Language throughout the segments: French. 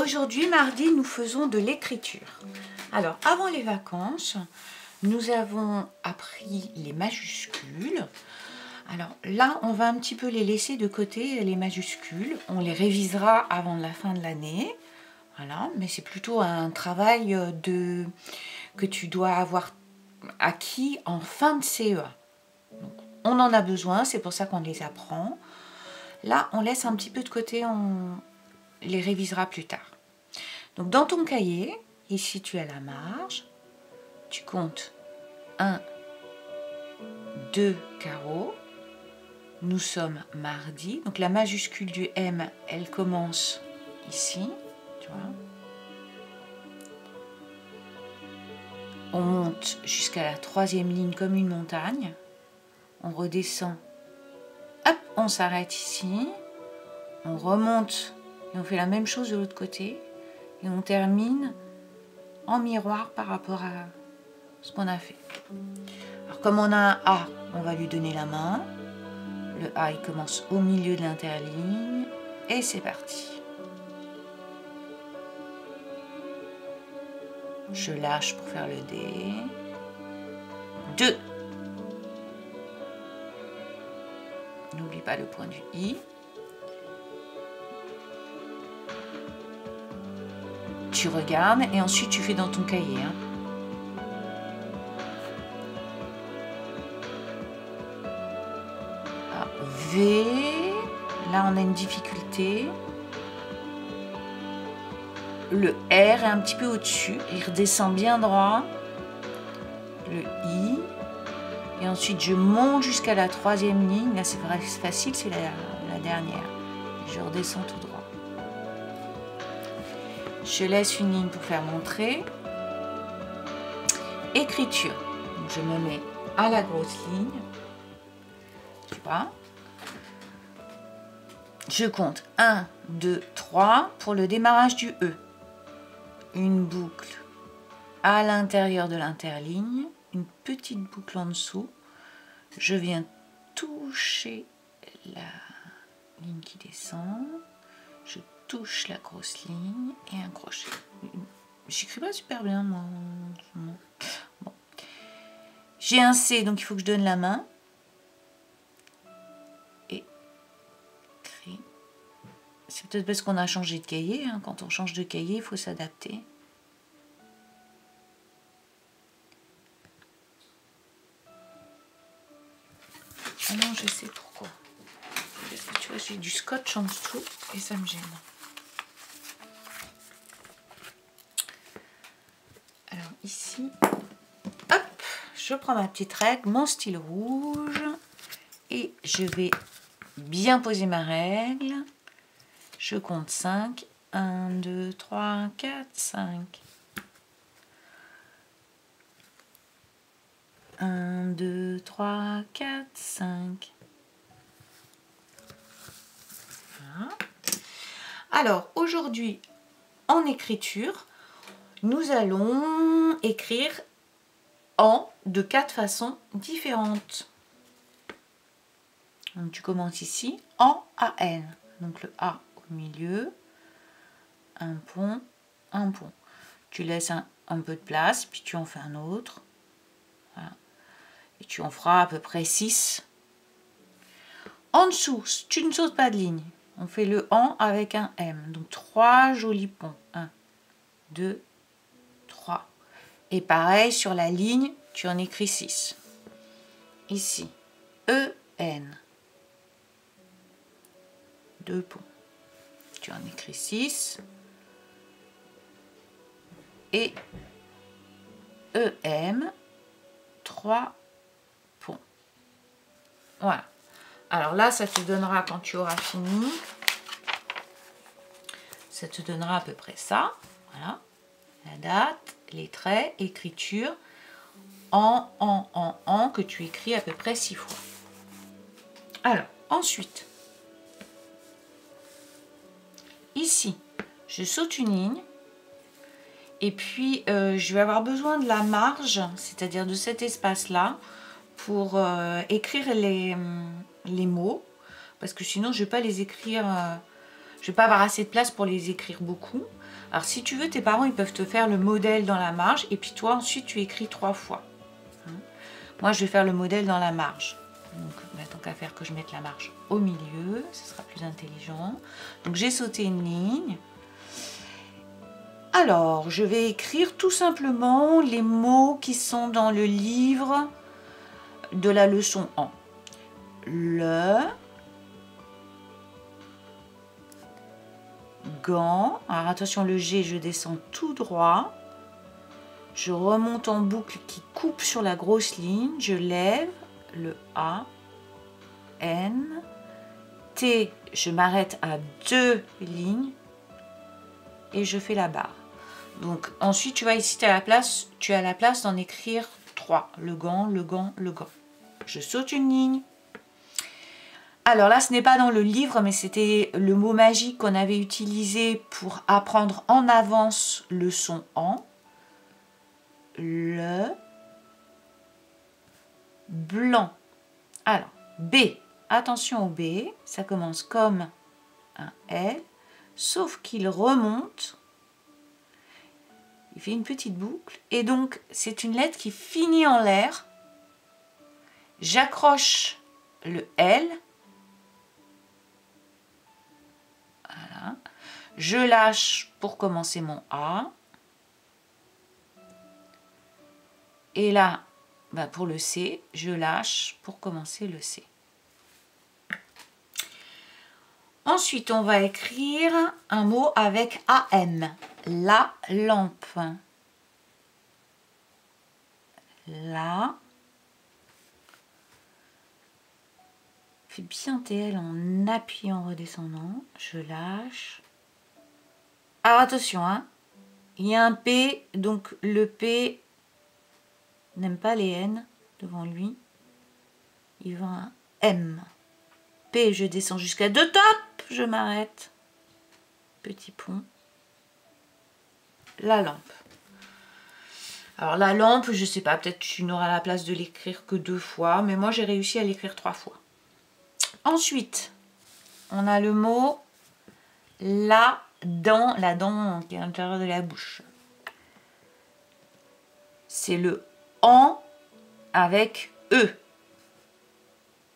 Aujourd'hui, mardi, nous faisons de l'écriture. Alors, avant les vacances, nous avons appris les majuscules. Alors là, on va un petit peu les laisser de côté, les majuscules. On les révisera avant la fin de l'année. Voilà, mais c'est plutôt un travail que tu dois avoir acquis en fin de CE1. Donc, on en a besoin, c'est pour ça qu'on les apprend. Là, on laisse un petit peu de côté, on les révisera plus tard. Donc, dans ton cahier, ici, tu as la marge. Tu comptes 1, 2 carreaux. Nous sommes mardi. Donc, la majuscule du M, elle commence ici. Tu vois. On monte jusqu'à la 3e ligne comme une montagne. On redescend. Hop, on s'arrête ici. On remonte et on fait la même chose de l'autre côté. Et on termine en miroir par rapport à ce qu'on a fait. Alors comme on a un A, on va lui donner la main. Le A, il commence au milieu de l'interligne. Et c'est parti. Je lâche pour faire le D. 2. N'oublie pas le point du I. Tu regardes et ensuite tu fais dans ton cahier. Ah, V, là on a une difficulté. Le R est un petit peu au-dessus, il redescend bien droit. Le I. Et ensuite je monte jusqu'à la 3e ligne. Là c'est facile, c'est la dernière. Je redescends tout droit. Je laisse une ligne pour faire mon trait. Écriture. Donc je me mets à la grosse ligne. Tu vois. Je compte 1, 2, 3 pour le démarrage du E. Une boucle à l'intérieur de l'interligne. Une petite boucle en dessous. Je viens toucher la ligne qui descend. Je touche la grosse ligne et un crochet. J'écris pas super bien moi. Bon. J'ai un C, donc il faut que je donne la main. Et écrit. C'est peut-être parce qu'on a changé de cahier. Hein. Quand on change de cahier, il faut s'adapter. Ah non, je sais pourquoi. Parce que tu vois, j'ai du scotch en dessous et ça me gêne. Alors ici, hop, je prends ma petite règle, mon stylo rouge et je vais bien poser ma règle. Je compte 5. 1, 2, 3, 4, 5. 1, 2, 3, 4, 5. Voilà. Alors, aujourd'hui, en écriture, nous allons écrire en de 4 façons différentes. Donc, tu commences ici, en AN. Donc, le A au milieu, un pont, un pont. Tu laisses un peu de place, puis tu en fais un autre. Voilà. Et tu en feras à peu près 6. En dessous, tu ne sautes pas de ligne. On fait le en avec un M. Donc 3 jolis ponts. 1, 2, 3. Et pareil, sur la ligne, tu en écris 6. Ici, EN. 2 ponts. Tu en écris 6. Et EM, 3 ponts. Voilà. Alors là, ça te donnera, quand tu auras fini, ça te donnera à peu près ça. Voilà. La date, les traits, écriture, en, que tu écris à peu près 6 fois. Alors, ensuite, ici, je saute une ligne. Et puis, je vais avoir besoin de la marge, c'est-à-dire de cet espace-là, pour écrire les mots. Parce que sinon, je ne vais pas les écrire Je vais pas avoir assez de place pour les écrire beaucoup. Alors si tu veux, tes parents, ils peuvent te faire le modèle dans la marge et puis toi, ensuite, tu écris 3 fois. Hein. Moi, je vais faire le modèle dans la marge. Donc, bah, tant qu'à faire que je mette la marge au milieu, ce sera plus intelligent. Donc, j'ai sauté une ligne. Alors, je vais écrire tout simplement les mots qui sont dans le livre de la leçon 1. Le gant. Alors attention, le G, je descends tout droit. Je remonte en boucle qui coupe sur la grosse ligne. Je lève le A, N, T, je m'arrête à 2 lignes et je fais la barre. Donc ensuite, tu vois ici, tu as la place d'en écrire 3. Le gant, le gant, le gant. Je saute une ligne. Alors là, ce n'est pas dans le livre, mais c'était le mot magique qu'on avait utilisé pour apprendre en avance le son en. Le blanc. Alors, B. Attention au B, ça commence comme un L, sauf qu'il remonte. Il fait une petite boucle. Et donc, c'est une lettre qui finit en l'air. J'accroche le L. Voilà. Je lâche pour commencer mon A. Et là, bah pour le C, je lâche pour commencer le C. Ensuite, on va écrire un mot avec AM. La lampe. La. Fais bien TL en appuyant en redescendant. Je lâche. Alors attention, hein. Il y a un P, donc le P n'aime pas les N devant lui. Il veut un M. P, je descends jusqu'à 2 top. Je m'arrête. Petit pont. La lampe. Alors la lampe, je sais pas, peut-être tu n'auras la place de l'écrire que 2 fois, mais moi j'ai réussi à l'écrire 3 fois. Ensuite, on a le mot la dent qui est à l'intérieur de la bouche. C'est le en avec E.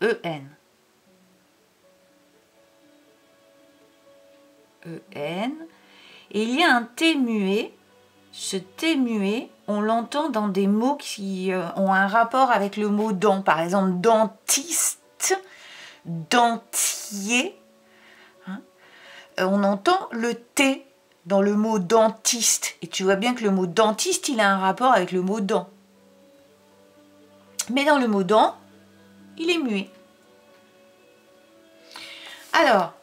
E-N. E-N. Et il y a un T muet. Ce T muet, on l'entend dans des mots qui ont un rapport avec le mot dent. Par exemple, dentiste, dentier. Hein, on entend le T dans le mot dentiste. Et tu vois bien que le mot dentiste, il a un rapport avec le mot dent. Mais dans le mot dent, il est muet. Alors,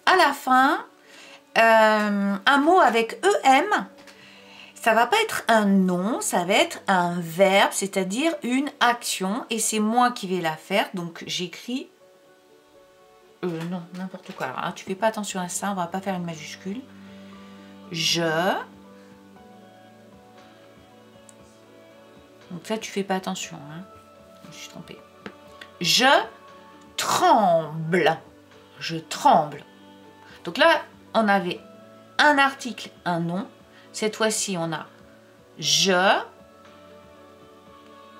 à la fin, un mot avec EM, ça va pas être un nom, ça va être un verbe, c'est-à-dire une action, et c'est moi qui vais la faire, donc j'écris, non, n'importe quoi, alors, tu fais pas attention à ça, on va pas faire une majuscule, je, donc ça tu fais pas attention, hein. Je suis trompée, je tremble, je tremble, donc là, on avait un article, un nom. Cette fois-ci, on a je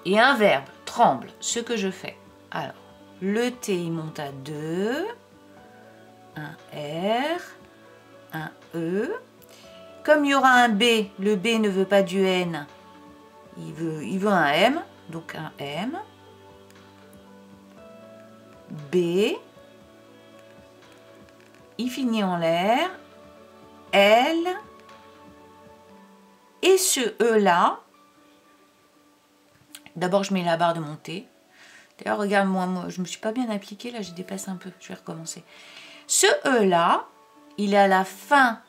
et un verbe, tremble, ce que je fais. Alors, le T, il monte à 2, un R, un E. Comme il y aura un B, le B ne veut pas du N, il veut un M, donc un M. B, il finit en l'air, L, et ce E là, d'abord je mets la barre de montée. D'ailleurs, regarde, moi, je me suis pas bien appliquée, là j'ai dépassé un peu, je vais recommencer. Ce E là, il est à la fin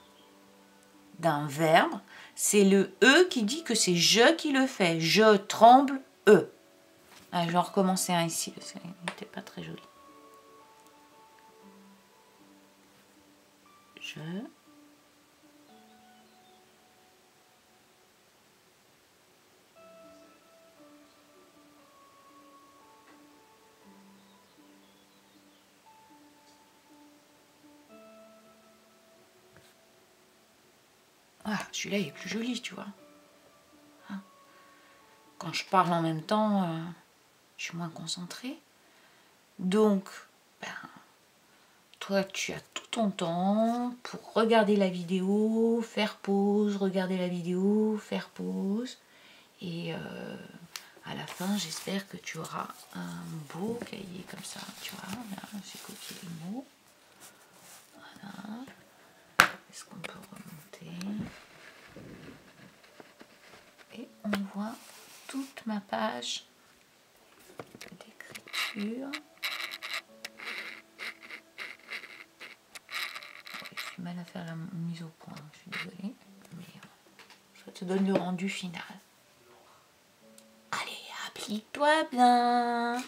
d'un verbe, c'est le E qui dit que c'est je qui le fait, je tremble, E. Allez, je vais en recommencer un ici, parce qu'il n'était pas très joli. Je... Ah, celui-là, il est plus joli, tu vois. Hein? Quand je parle en même temps, je suis moins concentrée. Donc, ben, toi, tu as tout ton temps pour regarder la vidéo, faire pause, regarder la vidéo, faire pause. Et à la fin, j'espère que tu auras un beau cahier comme ça, tu vois. Là, j'ai copié les mots. Voilà. Est-ce qu'on peut remonter? Et on voit toute ma page d'écriture. J'ai mal à faire la mise au point, je suis désolée. Mais ça te donne le rendu final. Allez, applique-toi bien.